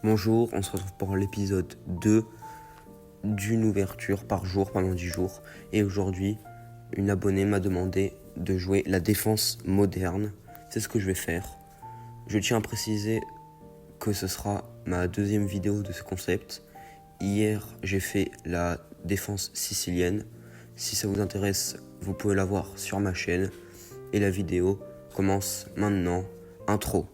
Bonjour, on se retrouve pour l'épisode 2 d'une ouverture par jour pendant 10 jours. Et aujourd'hui, une abonnée m'a demandé de jouer la défense moderne. C'est ce que je vais faire. Je tiens à préciser que ce sera ma deuxième vidéo de ce concept. Hier, j'ai fait la défense sicilienne. Si ça vous intéresse, vous pouvez la voir sur ma chaîne. Et la vidéo commence maintenant. Intro.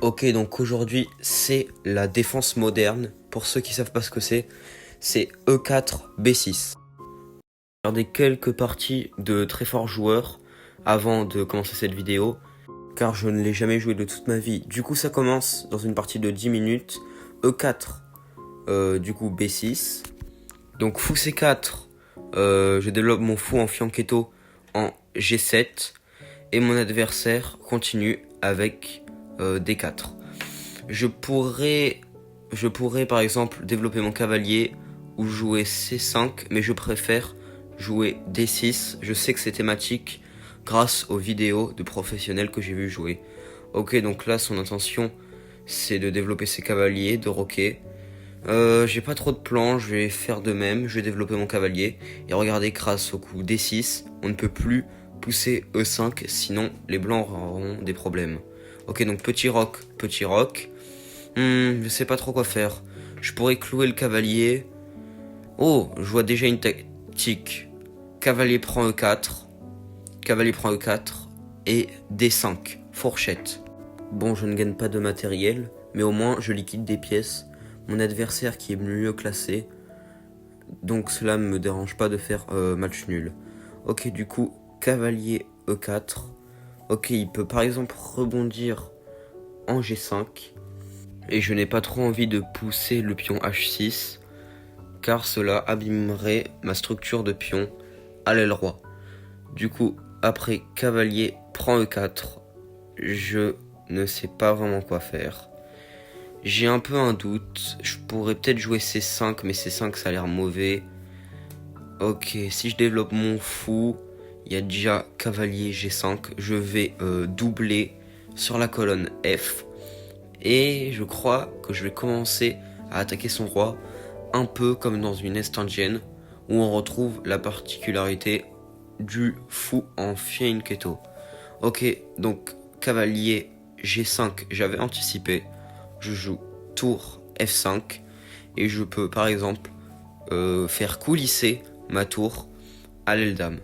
Ok, donc aujourd'hui, c'est la défense moderne. Pour ceux qui savent pas ce que c'est E4, B6. Regardez quelques parties de très forts joueurs avant de commencer cette vidéo, car je ne l'ai jamais joué de toute ma vie. Du coup, ça commence dans une partie de 10 minutes. E4, du coup B6. Donc fou C4, je développe mon fou en fianchetto en G7. Et mon adversaire continue avec D4. Je pourrais par exemple développer mon cavalier ou jouer C5, mais je préfère jouer D6. Je sais que c'est thématique grâce aux vidéos de professionnels que j'ai vu jouer. Ok, donc là son intention c'est de développer ses cavaliers, de roquer. J'ai pas trop de plans, je vais faire de même, je vais développer mon cavalier. Et regardez, grâce au coup D6, on ne peut plus pousser E5, sinon les blancs auront des problèmes. Ok, donc petit roc. Je sais pas trop quoi faire. Je pourrais clouer le cavalier. Oh, je vois déjà une tactique. Cavalier prend E4. Et D5, fourchette. Bon, je ne gagne pas de matériel, mais au moins je liquide des pièces. Mon adversaire qui est mieux classé, donc cela ne me dérange pas de faire match nul. Ok, du coup, cavalier E4. Ok, il peut par exemple rebondir en G5. Et je n'ai pas trop envie de pousser le pion H6, car cela abîmerait ma structure de pion à l'aile roi. Du coup, après cavalier prend E4, je ne sais pas vraiment quoi faire. J'ai un peu un doute, je pourrais peut-être jouer C5, mais C5 ça a l'air mauvais. Ok, si je développe mon fou, il y a déjà cavalier G5, je vais doubler sur la colonne F. Et je crois que je vais commencer à attaquer son roi, un peu comme dans une Est indienne, où on retrouve la particularité du fou en fianchetto. Ok, donc cavalier G5, j'avais anticipé. Je joue tour F5 et je peux par exemple faire coulisser ma tour à l'aile dame.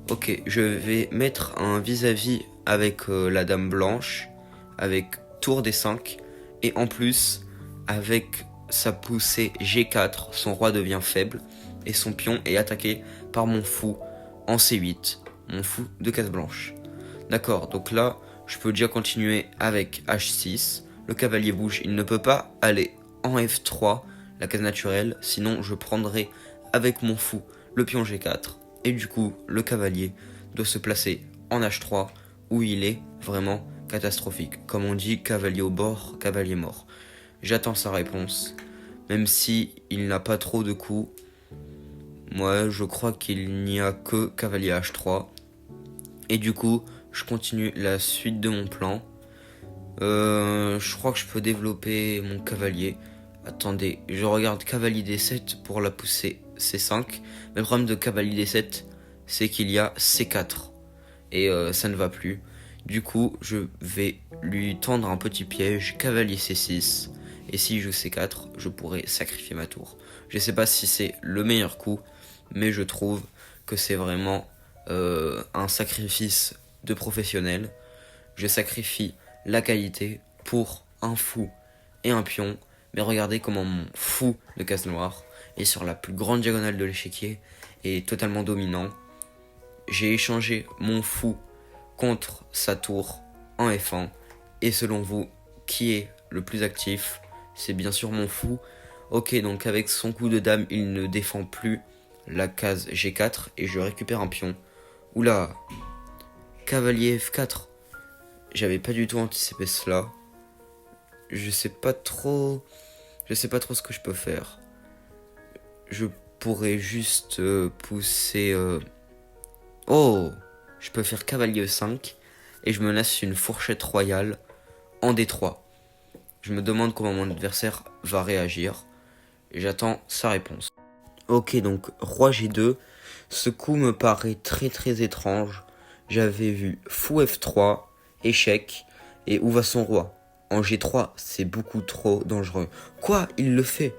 Ok, je vais mettre un vis-à-vis avec la dame blanche, avec tour D5, et en plus, avec sa poussée G4, son roi devient faible, et son pion est attaqué par mon fou en C8, mon fou de case blanche. D'accord, donc là, je peux déjà continuer avec H6, le cavalier bouge, il ne peut pas aller en F3, la case naturelle, sinon je prendrai avec mon fou le pion G4, et du coup, le cavalier doit se placer en H3, où il est vraiment catastrophique. Comme on dit, cavalier au bord, cavalier mort. J'attends sa réponse, même si il n'a pas trop de coups. Moi, je crois qu'il n'y a que cavalier H3. Et du coup, je continue la suite de mon plan. Je crois que je peux développer mon cavalier. Attendez, je regarde cavalier D7 pour la pousser C5. Mais le problème de cavalier D7, c'est qu'il y a C4. Et ça ne va plus. Du coup, je vais lui tendre un petit piège, cavalier C6. Et si je joue C4, je pourrais sacrifier ma tour. Je sais pas si c'est le meilleur coup, mais je trouve que c'est vraiment un sacrifice de professionnel. Je sacrifie la qualité pour un fou et un pion. Mais regardez comment mon fou de case noire est sur la plus grande diagonale de l'échiquier et est totalement dominant. J'ai échangé mon fou contre sa tour en F1. Et selon vous, qui est le plus actif? C'est bien sûr mon fou. Ok, donc avec son coup de dame, il ne défend plus la case G4 et je récupère un pion. Oula, cavalier F4. J'avais pas du tout anticipé cela. Je sais pas trop ce que je peux faire. Je pourrais juste pousser... Oh, je peux faire cavalier E5 et je me laisse une fourchette royale en D3. Je me demande comment mon adversaire va réagir et j'attends sa réponse. Ok, donc roi G2. Ce coup me paraît très étrange. J'avais vu fou F3, échec, et où va son roi? En G3, c'est beaucoup trop dangereux. Quoi? Il le fait?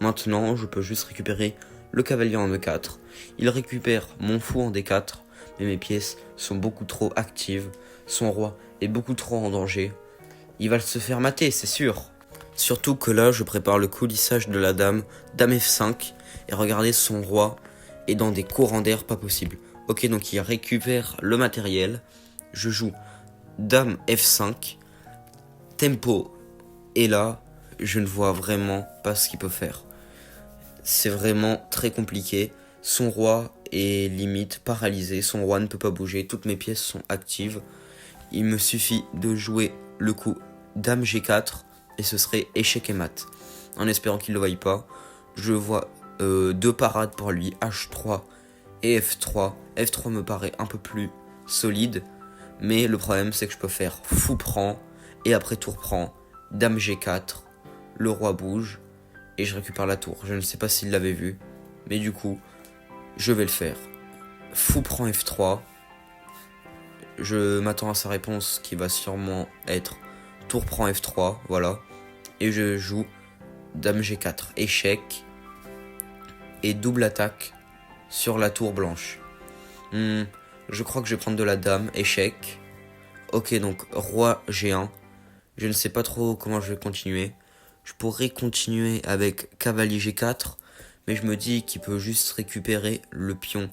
Maintenant, je peux juste récupérer le cavalier en E4. Il récupère mon fou en D4, mais mes pièces sont beaucoup trop actives. Son roi est beaucoup trop en danger. Il va se faire mater, c'est sûr. Surtout que là, je prépare le coulissage de la dame, dame F5, et regardez, son roi est dans des courants d'air pas possible. Ok, donc il récupère le matériel. Je joue dame F5, tempo, et là, je ne vois vraiment pas ce qu'il peut faire. C'est vraiment très compliqué. Son roi est limite paralysé, son roi ne peut pas bouger, toutes mes pièces sont actives. Il me suffit de jouer le coup dame G4 et ce serait échec et mat. En espérant qu'il ne le voie pas, je vois deux parades pour lui, H3 et F3. F3 me paraît un peu plus solide, mais le problème c'est que je peux faire fou prend et après tour prend, dame G4, le roi bouge et je récupère la tour. Je ne sais pas s'il l'avait vu, mais du coup, je vais le faire. Fou prend F3. Je m'attends à sa réponse qui va sûrement être tour prend F3, voilà. Et je joue dame G4, échec et double attaque sur la tour blanche. Je crois que je vais prendre de la dame, échec. Ok, donc roi G1. Je ne sais pas trop comment je vais continuer. Je pourrais continuer avec cavalier G4, mais je me dis qu'il peut juste récupérer le pion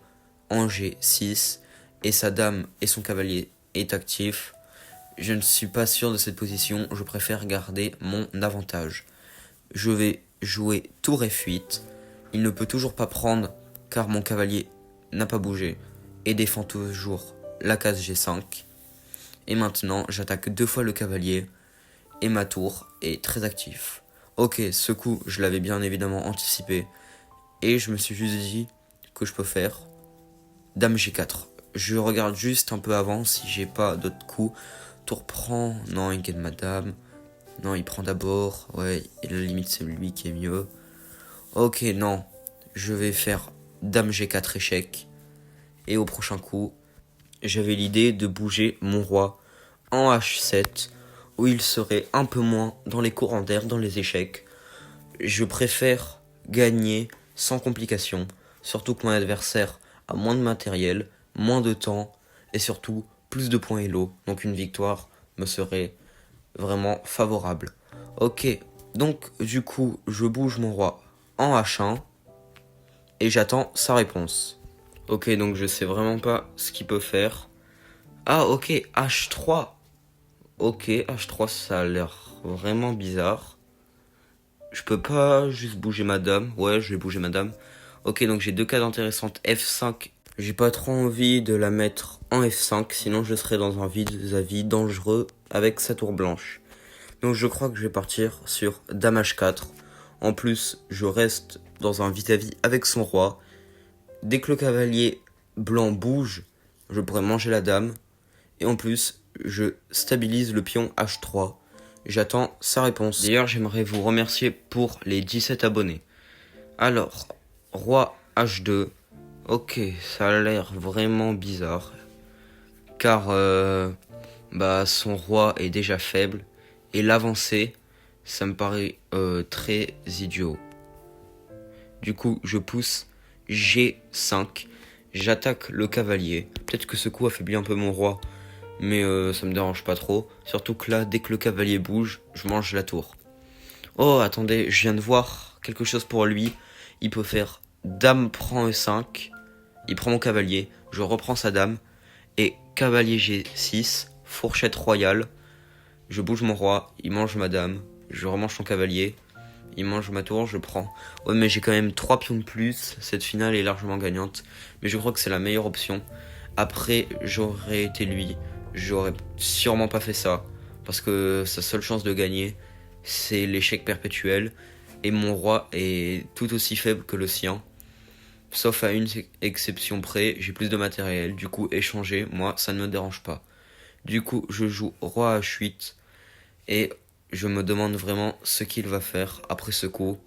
en G6 et sa dame et son cavalier est actif. Je ne suis pas sûr de cette position, je préfère garder mon avantage. Je vais jouer tour F8. Il ne peut toujours pas prendre car mon cavalier n'a pas bougé et défend toujours la case G5. Et maintenant, j'attaque deux fois le cavalier et ma tour est très active. Ok, ce coup, je l'avais bien évidemment anticipé et je me suis juste dit que je peux faire dame G4. Je regarde juste un peu avant si j'ai pas d'autres coups. Tour prend, non, il gagne ma dame. Non, il prend d'abord, ouais, et la limite c'est lui qui est mieux. Ok, non, je vais faire dame G4 échec. Et au prochain coup, j'avais l'idée de bouger mon roi en H7, où il serait un peu moins dans les courants d'air, dans les échecs. Je préfère gagner sans complication, surtout que mon adversaire a moins de matériel, moins de temps, et surtout plus de points Elo, donc une victoire me serait vraiment favorable. Ok, donc du coup, je bouge mon roi en H1, et j'attends sa réponse. Ok, donc je sais vraiment pas ce qu'il peut faire. Ah ok, H3. Ok, H3 ça a l'air vraiment bizarre. Je peux pas juste bouger ma dame. Ouais, je vais bouger ma dame. Ok, donc j'ai deux cases intéressantes. F5. J'ai pas trop envie de la mettre en F5, sinon je serais dans un vis-à-vis dangereux avec sa tour blanche. Donc je crois que je vais partir sur dame H4. En plus, je reste dans un vis-à-vis avec son roi. Dès que le cavalier blanc bouge, je pourrais manger la dame. Et en plus, je stabilise le pion H3. J'attends sa réponse. D'ailleurs, j'aimerais vous remercier pour les 17 abonnés. Alors, roi H2. Ok, ça a l'air vraiment bizarre. Car son roi est déjà faible. Et l'avancée, ça me paraît très idiot. Du coup, je pousse G5. J'attaque le cavalier. Peut-être que ce coup affaiblit un peu mon roi. Mais ça me dérange pas trop. Surtout que là, dès que le cavalier bouge, je mange la tour. Oh, attendez, je viens de voir quelque chose pour lui. Il peut faire dame prend E5. Il prend mon cavalier. Je reprends sa dame. Et cavalier G6. Fourchette royale. Je bouge mon roi. Il mange ma dame. Je remange son cavalier. il mange ma tour, je prends. Ouais, mais j'ai quand même 3 pions de plus. Cette finale est largement gagnante. Mais je crois que c'est la meilleure option. Après, j'aurais été lui. J'aurais sûrement pas fait ça. Parce que sa seule chance de gagner, c'est l'échec perpétuel. Et mon roi est tout aussi faible que le sien. Sauf à une exception près, j'ai plus de matériel. Du coup, échanger, moi, ça ne me dérange pas. Du coup, je joue roi H8. Et je me demande vraiment ce qu'il va faire après ce coup.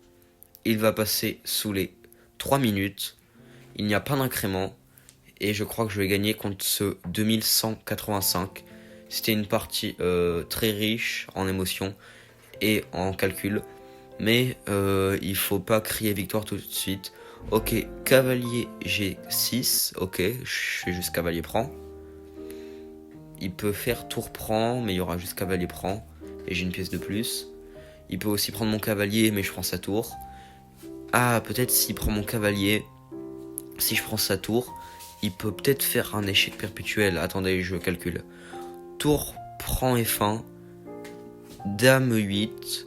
Il va passer sous les 3 minutes. Il n'y a pas d'incrément. Et je crois que je vais gagner contre ce 2185. C'était une partie très riche en émotions et en calcul. Mais il faut pas crier victoire tout de suite. Ok, cavalier G6. Ok, je fais juste cavalier prend. Il peut faire tour prend, mais il y aura juste cavalier prend. Et j'ai une pièce de plus. Il peut aussi prendre mon cavalier, mais je prends sa tour. Ah, peut-être s'il prend mon cavalier, si je prends sa tour, il peut peut-être faire un échec perpétuel. Attendez, je calcule. Tour prend F1, dame E8,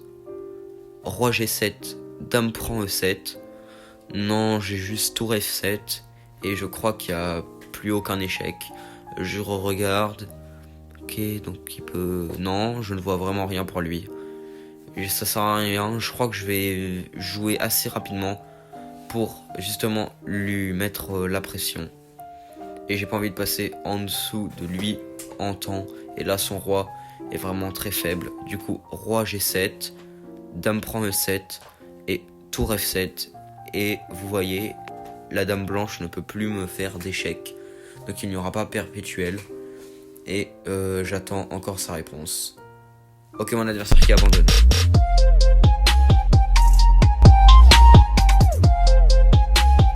roi G7, dame prend E7. Non, j'ai juste tour F7 et je crois qu'il n'y a plus aucun échec. Je regarde. Ok, donc il peut... Non, je ne vois vraiment rien pour lui. Et ça sert à rien. Je crois que je vais jouer assez rapidement pour justement lui mettre la pression. Et j'ai pas envie de passer en dessous de lui en temps. Et là, son roi est vraiment très faible. Du coup, roi G7, dame prend E7 et tour F7. Et vous voyez, la dame blanche ne peut plus me faire d'échec. Donc il n'y aura pas perpétuel. Et j'attends encore sa réponse. Ok, mon adversaire qui abandonne.